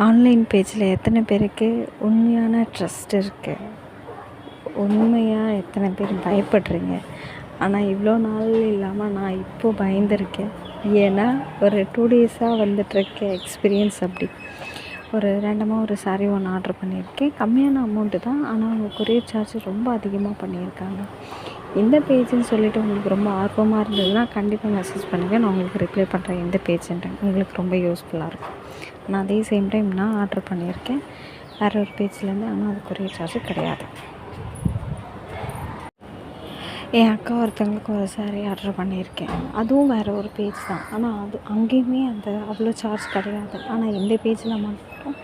Online பேஜில் எத்தனை பேருக்கு உண்மையான ட்ரஸ்ட் இருக்குது? உண்மையாக எத்தனை பேர் பயப்படுறீங்க? ஆனால் இவ்வளோ நாள் இல்லாமல் நான் இப்போது பயந்துருக்கேன். ஏன்னா ஒரு 2 டேஸாக வந்துட்டுருக்க எக்ஸ்பீரியன்ஸ் அப்படி. ஒரு ரேண்டமாக ஒரு சாரீ ஒன்று ஆர்டர் பண்ணியிருக்கேன். கம்மியான அமௌண்ட்டு தான், ஆனால் அவங்க கொரியர் சார்ஜ் ரொம்ப அதிகமாக பண்ணியிருக்காங்க. எந்த பேஜுன்னு சொல்லிவிட்டு உங்களுக்கு ரொம்ப ஆர்வமாக இருந்ததுன்னா கண்டிப்பாக மெசேஜ் பண்ணுங்கள். நான் உங்களுக்கு ரிப்ளை பண்ணுறேன் எந்த பேஜுன்றேன். உங்களுக்கு ரொம்ப யூஸ்ஃபுல்லாக இருக்கும். நான் அதே சேம் டைம் நான் ஆர்டர் பண்ணியிருக்கேன் வேறு ஒரு பேஜ்லேருந்து. ஆனால் அது கொரியர் சார்ஜ் கிடையாது. என் அக்கா ஒருத்தவங்களுக்கு ஒரு சாரீ ஆர்டர் பண்ணியிருக்கேன். அதுவும் வேறு ஒரு பேஜ் தான், ஆனால் அது அங்கேயுமே அந்த அவ்வளோ சார்ஜ் கிடையாது. ஆனால் இந்த பேஜில் மட்டும்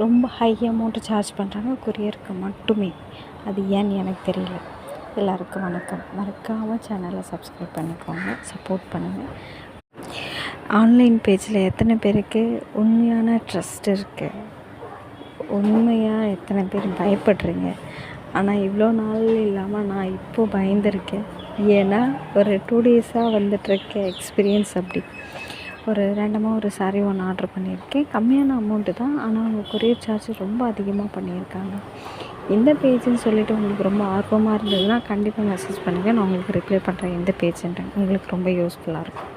ரொம்ப ஹை அமௌண்ட்டு சார்ஜ் பண்ணுறாங்க கொரியருக்கு மட்டுமே. அது ஏன்னு எனக்கு தெரியல. எல்லாருக்கும் வணக்கம். மறக்காமல் சேனலை சப்ஸ்கிரைப் பண்ணிக்கோங்க, சப்போர்ட் பண்ணுங்கள். ஆன்லைன் பேஜில் எத்தனை பேருக்கு உண்மையான ட்ரஸ்ட் இருக்குது? உண்மையாக எத்தனை பேர் பயப்படுறீங்க? ஆனால் இவ்வளோ நாள் இல்லாமல் நான் இப்போது பயந்துருக்கேன். ஏன்னா ஒரு 2 டேஸாக வந்துட்டுருக்க எக்ஸ்பீரியன்ஸ் அப்படி. ஒரு ரேண்டமாக ஒரு சாரீ ஒன்று ஆர்டர் பண்ணியிருக்கேன். கம்மியான அமௌண்ட்டு தான், ஆனால் அவங்க கொரியர் சார்ஜ் ரொம்ப அதிகமாக பண்ணியிருக்காங்க. எந்த பேஜுன்னு சொல்லிவிட்டு உங்களுக்கு ரொம்ப ஆர்வமாக இருந்ததுன்னா கண்டிப்பாக மெசேஜ் பண்ணுங்கள். நான் உங்களுக்கு ரிப்ளை பண்ணுறேன் எந்த பேஜுன்றேன். உங்களுக்கு ரொம்ப யூஸ்ஃபுல்லாக இருக்கும்.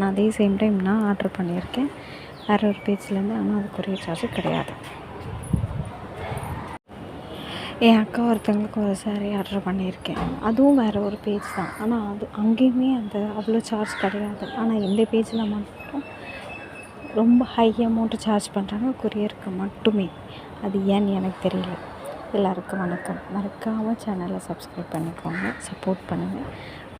நான் அதே சேம் டைம் நான் ஆர்டர் பண்ணியிருக்கேன் வேறு ஒரு பேஜ்லேருந்து. ஆனால் அது கொரியர் சார்ஜ் கிடையாது. என் அக்கா ஒருத்தவங்களுக்கு ஒரு சாரீ ஆர்டர் பண்ணியிருக்கேன். அதுவும் வேறு ஒரு பேஜ் தான், ஆனால் அது அங்கேயுமே அந்த அவ்வளோ சார்ஜ் கிடையாது. ஆனால் இந்த பேஜில் மட்டும் ரொம்ப ஹை அமௌண்ட்டு சார்ஜ் பண்ணுறாங்க கொரியருக்கு மட்டுமே. அது ஏன்னு எனக்கு தெரியல. எல்லாருக்கும் வணக்கம். மறக்காமல் சேனலை சப்ஸ்கிரைப் பண்ணிக்கோங்க, சப்போர்ட் பண்ணுங்கள்.